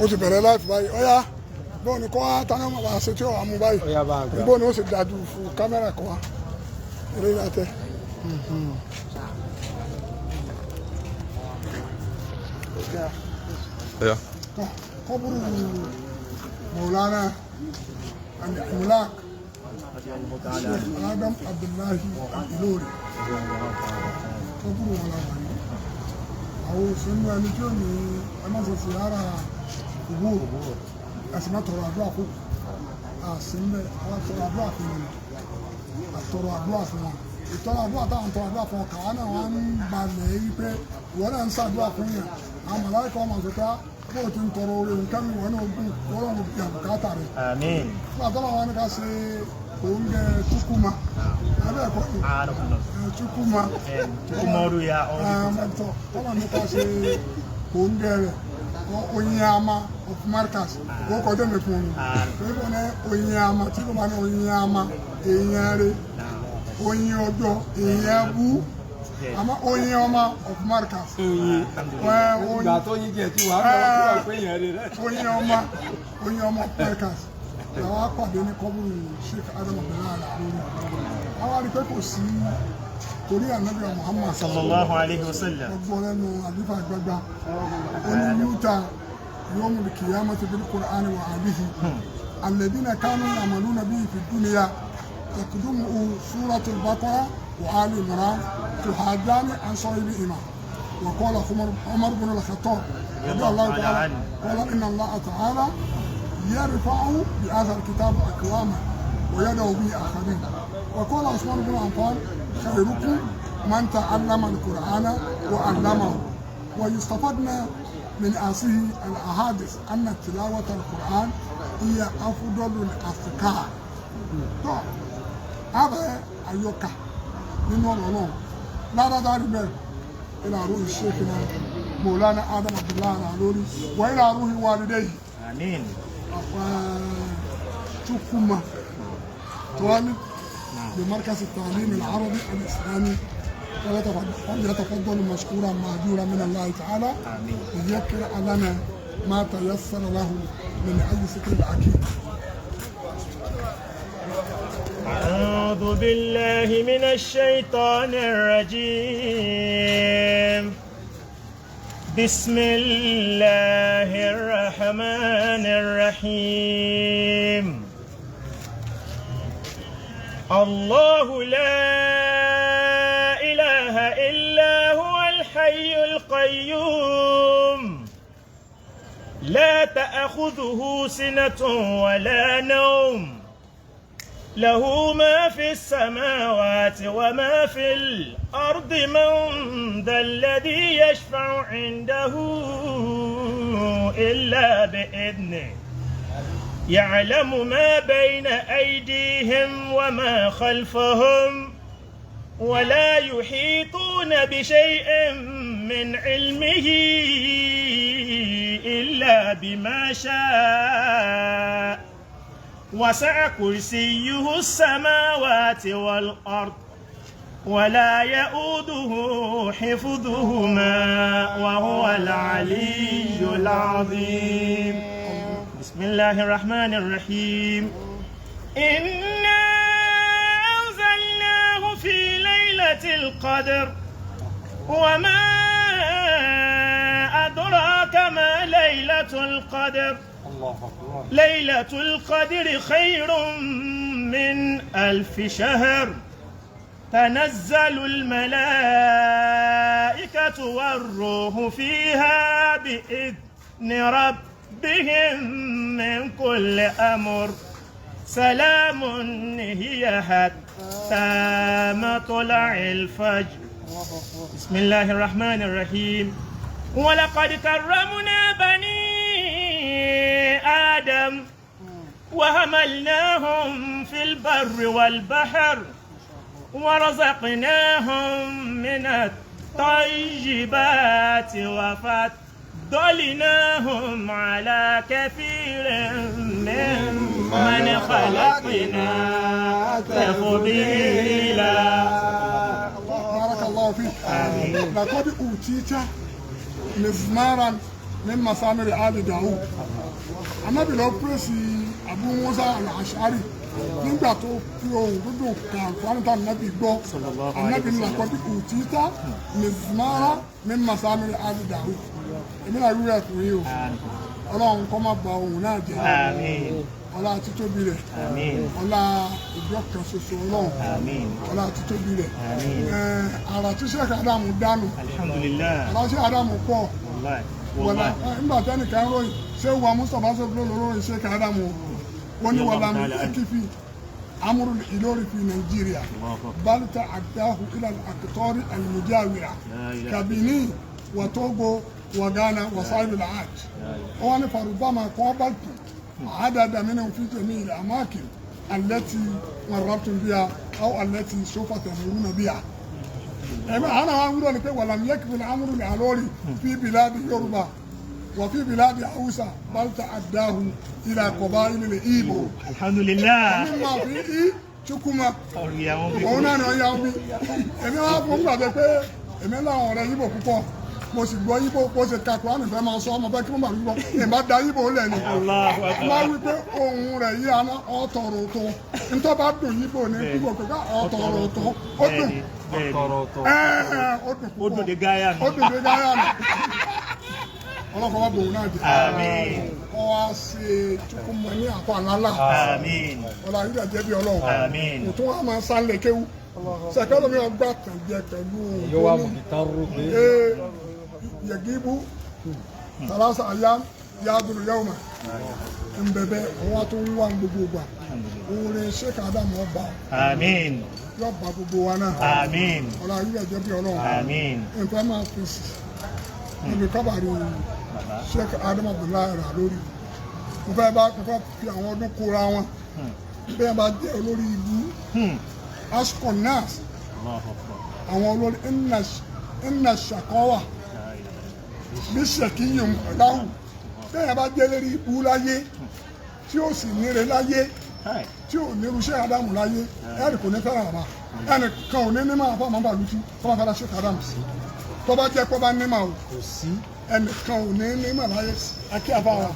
ó ti bẹ̀rẹ̀ láìpẹ́ báyìí ọ̀yá bọ́ọ̀ ni kọ́ wá tani ọmọ bá ṣe tí ó wà mú báyìí bọ́ọ̀ ni ó sì dájú fún kámẹ́rà kọ́ wá eré ìyàtẹ̀. قبر مولانا الملاك الشيخ آدم عبد الله الإلوري قبر مولانا أو سنة نجومي أنا سيارة قبور أسمع ترى أدواء سنة ترى أدواء ترى أدواء ìtọ́lá àdúrà táwọn tọ́ àdúrà fún ọkàn náà wọ́n ń balẹ̀ yí pé wọ́n náà ń ṣàdúrà fún yẹn àwọn màláíkà ọmọ àṣetá bó ti ń tọrọ orí nǹkan mi wọ́n náà gùn wọ́n náà gbé àbùkátà rẹ̀. àmín. fún àtọ́lá wọn ni ká ṣe oúnjẹ tukuma ẹbẹ́ ẹ̀kọ́ tukuma tukumoru ya ọ̀rọ̀ tọ́lá ni ká ṣe oúnjẹ rẹ̀ Onyama of Marcus ó kọjá mi fún un pé kò ní Onyama tí kò bá ní Onyama èèyàn rẹ̀ oyin ọjọ́ èèyàn bú àmọ́ oyin ọmọ of Marcus ìgbà tó yin jẹ tí wàá bọ̀ pé èèyàn rẹ̀ oyin ọmọ of Marcus làwọn apàdé ní kọ́bùrù Sheikh Adam Abdullahi lórí àwọn àrípẹ́ kò sí torí ànábì Muhammad sallallahu alayhi wa sallam ọgbọ́n lẹ́nu àdúfà gbagba oníyúta yawmul qiyamati bil Qur'ani wa alihi alladhina kanu ya'maluna bihi fid dunya تقدمه سورة البقرة وآل عمران تحاجان عن صاحبهما وقال عمر بن الخطاب رضي الله تعالى عنه قال إن الله تعالى يرفع بهذا الكتاب أقواما ويدعو به آخرين وقال عثمان بن عفان خيركم من تعلم القرآن وعلمه ويستفدنا من آسه الأحاديث أن تلاوة القرآن هي أفضل الأذكار. هذا أيوكا من نور لا دار بل إلى روح شيخنا مولانا آدم عبد الله العلوري وإلى روح والديه آمين. تكوما طالب بمركز التعليم العربي الإسلامي فليتفضل مشكورا مأجورا من الله تعالى ليقرأ لنا ما تيسر له من أي ذكر الحكيم. أعوذ بالله من الشيطان الرجيم. بسم الله الرحمن الرحيم. الله لا إله إلا هو الحي القيوم لا تأخذه سنة ولا نوم له ما في السماوات وما في الأرض من ذا الذي يشفع عنده إلا بإذنه يعلم ما بين أيديهم وما خلفهم ولا يحيطون بشيء من علمه إلا بما شاء وسع كرسيه السماوات والأرض ولا يؤوده حفظهما وهو العلي العظيم. بسم الله الرحمن الرحيم. إنا أنزلناه في ليلة القدر وما أدراك ما ليلة القدر. ليلة القدر خير من 1000 شهر تنزل الملائكة والروح فيها بإذن ربهم من كل أمر سلام هي حتى مطلع الفجر. بسم الله الرحمن الرحيم. ولقد كرمنا بني آدم وحملناهم في البر والبحر ورزقناهم من الطيبات وفضلناهم على كثير ممن خلقنا تفضيلا. بارك الله فيك. لقد أوتيت مزمارا ní masamiri ali Dawud anabi lọ pírẹsì Abu Musa al-Ash'ari nígbà tó fi ohun dúdú kan àlùfáàníta anabi gbọ́ anabi ní àkọ́bí òtítà mizmara ní masamiri ali Dawud èmi náà rí rẹ̀ fún yìí o ọlọ́run kọ́ máa ba ohun náà jẹ́ ọlá títóbi rẹ̀ ọlá ìjọ kan ṣoṣo ọlọ́run ọlá títóbi rẹ̀ ara tí Sheikh Adamu dánù ọlá Sheikh Adamu pọ̀ wọlá nígbà tẹ́nìkan ròyìn ṣé wà Mustapha sọ́kúrò lóròyìn Sheikh Adamu wọ́n ní wọlá mi kíkí amúrú Ìlọrin fi Nàìjíríà balùtà àdáhù ilà àkìtọ́rí àlùmùjáwìrà kàbíní wà Togo wà Ghana wà sáyẹ̀lì làáj wọ́n ní farubama kọ́ balùtù عدد منهم في جميع الأماكن التي مررتم بها أو التي سوف تمرون بها. أنا أقول لك ولم يكفي الأمر العلوري في بلاد يوروبا وفي بلاد حوسة بل تعداه إلى قبائل الإيبو. الحمد لله. مما فيه شكوما. هنا نيومي. أنا أقول لك أنا لا أرى إيبو كوكو. mo sì gbọ́ yíbò bó ṣe ka Kùránì fẹ́ máa sọ ọmọ bẹ́ẹ̀ kí wọ́n máa wíwọ́ ìbá da yíbò lẹ̀ ni máa wí pé ohun rẹ̀ yí aná ọ̀tọ̀rọ̀ tó ntọ́ bá dùn yíbò ní yíbò pé ọ̀tọ̀rọ̀ tó ó dùn ó dùn dé gáyà nù ọlọ́kọ̀ wá bòun náà jẹ́ ọ wá ṣe chukwuma ní àpò àlálà ọlá yíyá jẹ́ bí ọlọ́run kò tún wá máa sálẹ̀ kéwú sẹ̀kẹ́ lómi ọgbà tàn jẹ pẹ̀lú òun yagibu salasa ayam yadulu yawma mbebe wa tó ń wá gbogbo gbà oore Sheikh Adamu ọba yóò bá gbogbo wa náà ọlá yíyá jẹ́ bí ọlọ́run nǹkan máa fi sí níbi kábàárì Sheikh Adamu Abdullahi rà lórí mo fẹ́ fi àwọn ọdún kóra wọn bí wọ́n bá jẹ́ olórí ìlú asconas àwọn olórí inna shakawa bí ṣèkíyàn láwù bẹ́ẹ̀ bá jẹ́ lérí ibú láyé tí ó sì níre láyé tí ò ní irúṣẹ́ Adamu láyé ẹ̀rì kò ní fẹ́ràn àbá ẹnìkan ò ní ní máa fọ́ máa bà lùtú tó máa fẹ́ràn Sheikh Adamu sí tó bá jẹ́ pé bá ní máa kò sí ẹnìkan ò ní ní máa láyé akí àbá wa.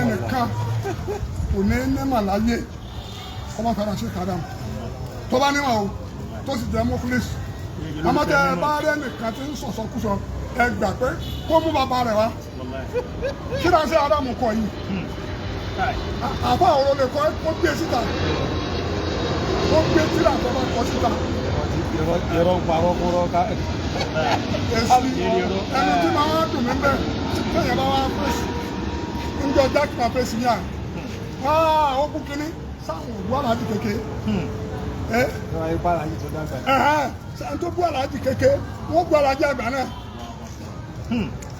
ẹnìkan kò ní ní máa láyé ọmọ fẹ́ràn Sheikh Adamu tó bá níwọ̀n o tó sì jẹ́ mọ́fúlẹ́sì àmọ́tẹ́ ẹ bá rẹ́ nìkan tí ń sọ̀sọ̀kúsọ ẹ gbà pé kó mú bàbá rẹ̀ wá kí náà Sheikh Adamu kọ yìí àbá òrò lè kọ́ kó gbé síta kó gbé tíra tó bá kọ síta. ẹ̀rọ parọ́ kúrọ́ ká. èsì ẹni tí máa dùn mí bẹ́ẹ̀ lẹ́yìn bá wá fèsì ń jọ dákìmá fèsì yàn ó kú kínní sáwọn òbú aláàjì kéke sáwọn tó bú aláàjì kéke wọ́n bú aláàjì àgbà náà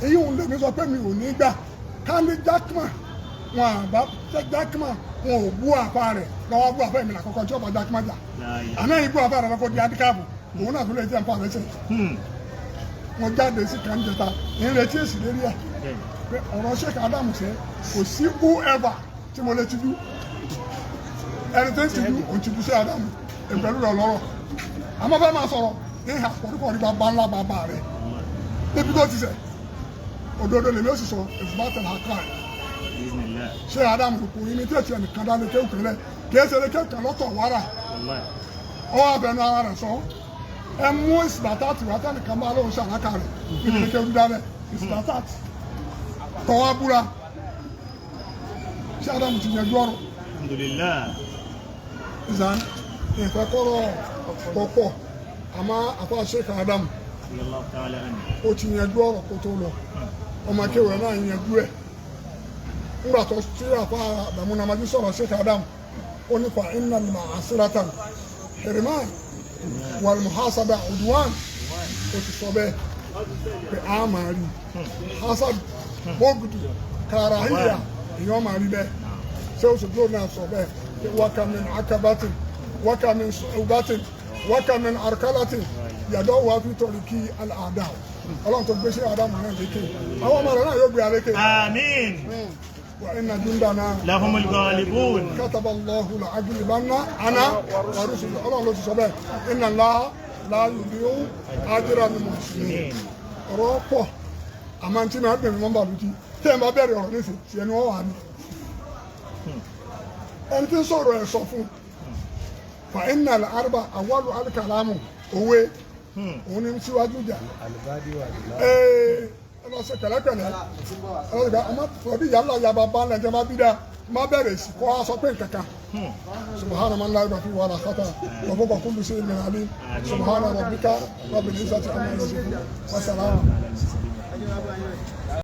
èyí òun lèmi sọ pé mi ò ní gbà káńdé Jackman wọn àbá Jackman wọn ò bú àpá rẹ̀ lọ́wọ́ bú àpá ìmìnà kọ̀ọ̀kan tí ọba Jackman jà àná yìí bú àpá rẹ̀ lọ́kọ̀ di handicap òun náà tún lè jẹ́ nǹkan àrẹ́sẹ̀ wọn jáde sí kàńjẹta ìrètí èsì lérí ẹ̀ pé ọ̀rọ̀ Sheikh Adamu ṣe kò sí whoever tí mo lè ti dú ẹni tó ń ti dú òun ti dú Sheikh Adamu ìpẹ̀lú rẹ̀ lọ́rọ̀ àmọ́ fẹ́ máa sọ̀rọ̀ ní ìhà kọ̀ọ̀kọ̀ ní bàbá ńlá bàbá rẹ̀ níbi tó ti sẹ̀ òdodo lèmi ó sì sọ ìfúnbá tẹ̀lé àkàrà Sheikh Adamu kò ní tí èsì ẹnìkan dá lè kéwù kẹlẹ kì í ṣe lè kéwù kan lọ́tọ̀ wàrà ọwọ́ abẹnú ara rẹ̀ sọ ẹ mú ìsìlátàtì wá tẹnìkan bá lóun ṣàlákà rẹ̀ níbi lè kéwù dálẹ̀ ìsìlátàtì tọwọ́ búra Sheikh Adamu ti yẹn gbọ́rọ̀ ìzàn ìfẹ́kọ́rọ̀ pọ̀pọ̀ àmọ́ àfa Sheikh Adamu ó ti yẹn gbọ́rọ̀ kó tó lọ ọmọ akéwà náà yẹn gbú ẹ̀ nígbà tó tí àfa Adamu Namadi sọ̀rọ̀ Sheikh Adamu ó nípa iná ní màásírátàn hiriman wal muhasaba udwan ó ti sọ bẹ́ẹ̀ pé a máa rí hasad bógùdù kàràhíyà èèyàn máa rí bẹ́ẹ̀ ṣé oṣù tó náà sọ bẹ́ẹ̀ wákà min akabatin wákà min su'ubatin wákà min arkalatin yàdọ̀ wà fi torí kí aláàdá ọlọ́run tó gbé Sheikh Adamu náà lékè àwọn ọmọ rẹ̀ náà yóò gbé alékè. Àmín. وإن جندنا لهم الغالبون. كتب الله لأغلبن أنا ورسلي الله ló ti sọ bẹ́ẹ̀ إن الله لا يضيع أجر المحسنين ọ̀rọ̀ pọ̀ àmọ́ tí náà bẹ̀rẹ̀ mọ́ bàlùtì tí ẹ̀ bá bẹ̀rẹ̀ ọ̀rọ̀ nísìnyí tí ẹni wọ́n wà ní. ẹni tí ń sọ̀rọ̀ ẹ̀ sọ fún fa iná àrùbá àwọ̀lù alikalamu òwe òun ní síwájú jà ẹ lọ sí kẹlẹkẹlẹ ẹ lọ sí ọmọ tòbí yàrá yàrá bá ń lẹ́jọ́ má bí dá má bẹ̀rẹ̀ sí kọ́ aṣọ pé nǹkankan subhana man la ilaha illa huwa khata wa fawqa kulli shay'in alim subhana rabbika rabbil izzati amma yasifun wa salamun